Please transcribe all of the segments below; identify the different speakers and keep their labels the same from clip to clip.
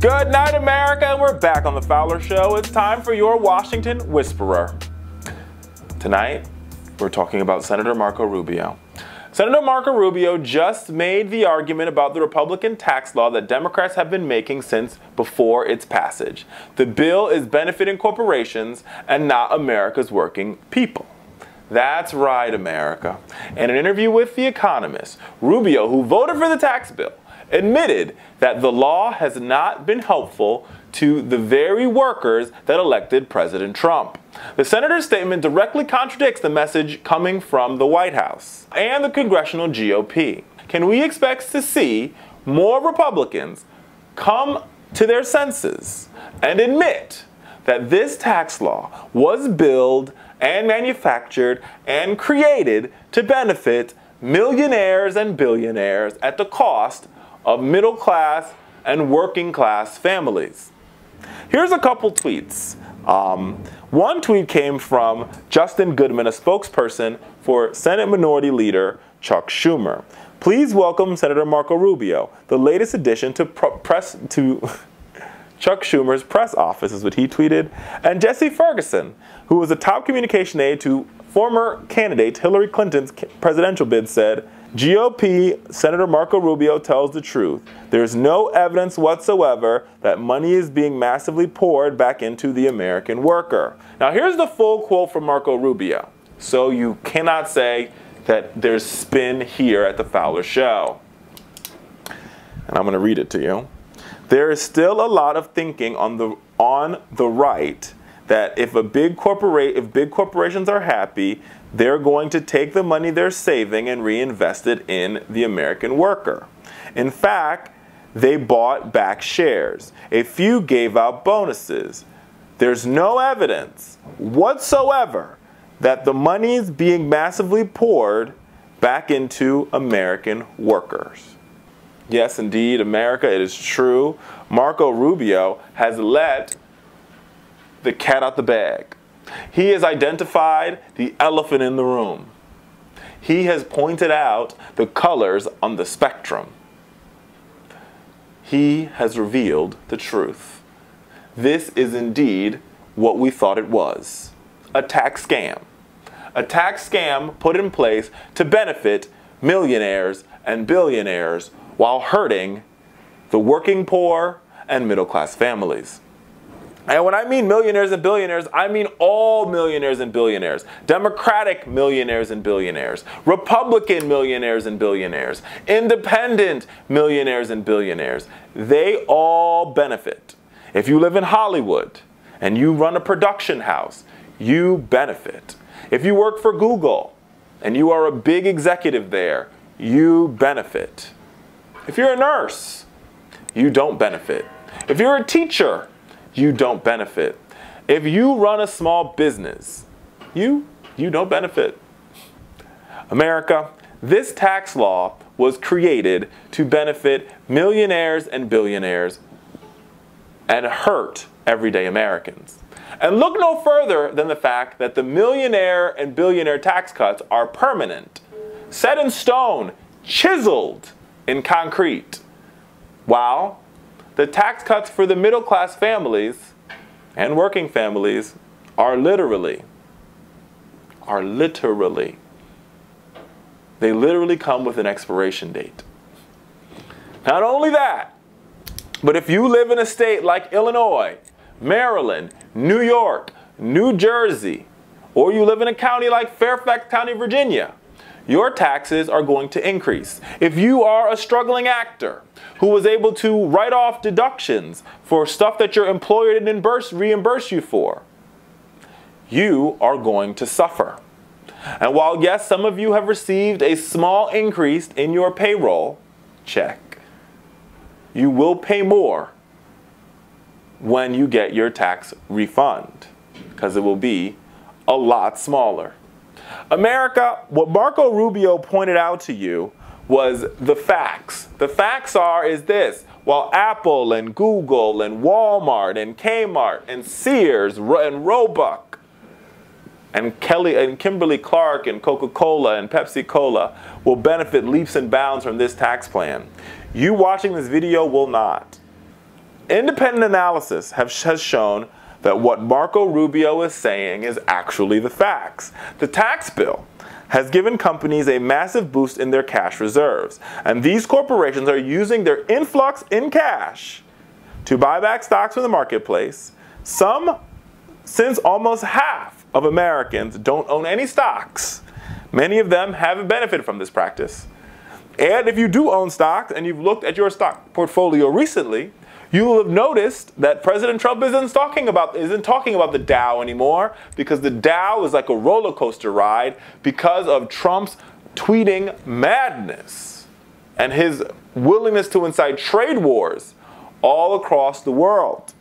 Speaker 1: Good night, America, and we're back on the Fowler Show. It's time for your Washington Whisperer. Tonight, we're talking about Senator Marco Rubio. Senator Marco Rubio just made the argument about the Republican tax law that Democrats have been making since before its passage. The bill is benefiting corporations and not America's working people. That's right, America. In an interview with The Economist, Rubio, who voted for the tax bill, admitted that the law has not been helpful to the very workers that elected President Trump. The senator's statement directly contradicts the message coming from the White House and the congressional GOP. Can we expect to see more Republicans come to their senses and admit that this tax law was billed and manufactured and created to benefit millionaires and billionaires at the cost of middle class and working class families? Here's a couple tweets. One tweet came from Justin Goodman, a spokesperson for Senate Minority Leader Chuck Schumer. Please welcome Senator Marco Rubio, the latest addition to Chuck Schumer's press office, is what he tweeted. And Jesse Ferguson, who was a top communication aide to former candidate Hillary Clinton's presidential bid, said, GOP Senator Marco Rubio tells the truth. There's no evidence whatsoever that money is being massively poured back into the American worker. Now here's the full quote from Marco Rubio, so you cannot say that there's spin here at the Fowler Show. And I'm going to read it to you. There is still a lot of thinking on the right that if big corporations are happy, they're going to take the money they're saving and reinvest it in the American worker. In fact, they bought back shares. A few gave out bonuses. There's no evidence whatsoever that the money is being massively poured back into American workers. Yes, indeed, America, it is true. Marco Rubio has let the cat out the bag. He has identified the elephant in the room. He has pointed out the colors on the spectrum. He has revealed the truth. This is indeed what we thought it was: a tax scam. A tax scam put in place to benefit millionaires and billionaires while hurting the working poor and middle-class families. And when I mean millionaires and billionaires, I mean all millionaires and billionaires. Democratic millionaires and billionaires. Republican millionaires and billionaires. Independent millionaires and billionaires. They all benefit. If you live in Hollywood and you run a production house, you benefit. If you work for Google and you are a big executive there, you benefit. If you're a nurse, you don't benefit. If you're a teacher, you don't benefit. If you run a small business, you don't benefit. America, this tax law was created to benefit millionaires and billionaires and hurt everyday Americans. And look no further than the fact that the millionaire and billionaire tax cuts are permanent, set in stone, chiseled in concrete, while the tax cuts for the middle-class families and working families are literally, they literally come with an expiration date. Not only that, but if you live in a state like Illinois, Maryland, New York, New Jersey, or you live in a county like Fairfax County, Virginia, your taxes are going to increase. If you are a struggling actor who was able to write off deductions for stuff that your employer didn't reimburse you for, you are going to suffer. And while, yes, some of you have received a small increase in your payroll check, you will pay more when you get your tax refund, because it will be a lot smaller. America, what Marco Rubio pointed out to you was the facts. The facts is this: while Apple and Google and Walmart and Kmart and Sears and Roebuck and Kimberly Clark and Coca-Cola and Pepsi-Cola will benefit leaps and bounds from this tax plan, you watching this video will not. Independent analysis has shown that what Marco Rubio is saying is actually the facts. The tax bill has given companies a massive boost in their cash reserves, and these corporations are using their influx in cash to buy back stocks from the marketplace. Since almost half of Americans don't own any stocks, many of them haven't benefited from this practice. And if you do own stocks and you've looked at your stock portfolio recently, you will have noticed that President Trump isn't talking about the Dow anymore, because the Dow is like a roller coaster ride because of Trump's tweeting madness and his willingness to incite trade wars all across the world.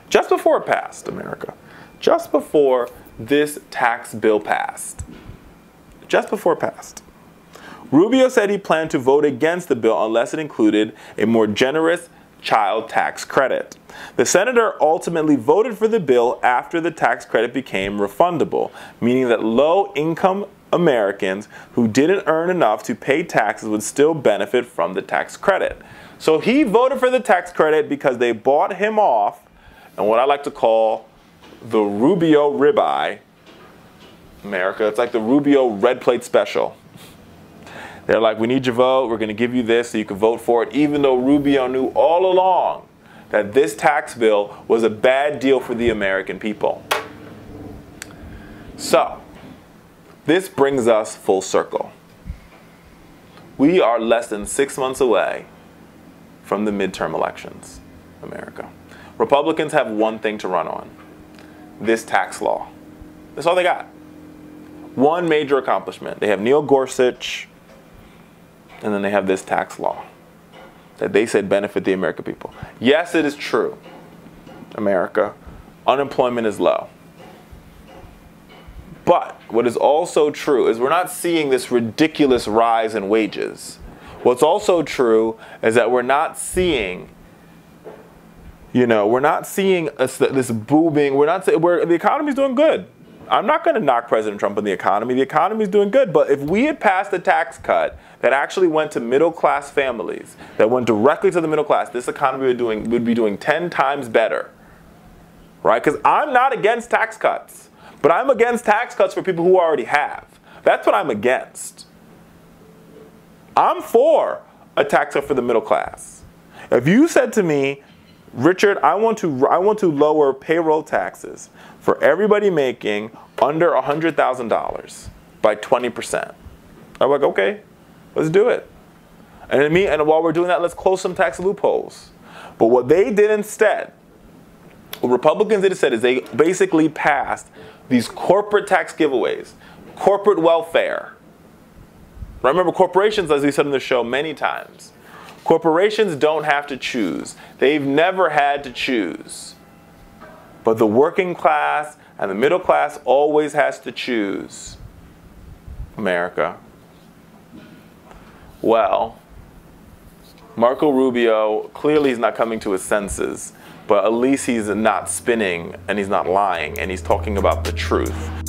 Speaker 1: Just before it passed, America, just before this tax bill passed, just before it passed, Rubio said he planned to vote against the bill unless it included a more generous child tax credit. The senator ultimately voted for the bill after the tax credit became refundable, meaning that low-income Americans who didn't earn enough to pay taxes would still benefit from the tax credit. So he voted for the tax credit because they bought him off, and what I like to call the Rubio ribeye. America, it's like the Rubio red plate special. They're like, we need your vote, we're going to give you this so you can vote for it, even though Rubio knew all along that this tax bill was a bad deal for the American people. So, this brings us full circle. We are less than 6 months away from the midterm elections, America. Republicans have one thing to run on: this tax law. That's all they got. One major accomplishment. They have Neil Gorsuch, and then they have this tax law that they said benefit the American people. Yes, it is true, America, unemployment is low. But what is also true is we're not seeing this ridiculous rise in wages. What's also true is that we're not seeing, this booming, the economy's doing good. I'm not going to knock President Trump on the economy. The economy is doing good. But if we had passed a tax cut that actually went to middle-class families, that went directly to the middle class, this economy would be doing 10 times better. Right? Because I'm not against tax cuts. But I'm against tax cuts for people who already have. That's what I'm against. I'm for a tax cut for the middle class. If you said to me, Richard, I want to lower payroll taxes for everybody making under $100,000 by 20%. I'm like, okay, let's do it. And while we're doing that, let's close some tax loopholes. But what they did instead, what Republicans did instead, is they basically passed these corporate tax giveaways, corporate welfare. Remember, corporations, as we said on the show many times, corporations don't have to choose. They've never had to choose. But the working class and the middle class always has to choose. America. Well, Marco Rubio, clearly he's not coming to his senses, but at least he's not spinning and he's not lying and he's talking about the truth.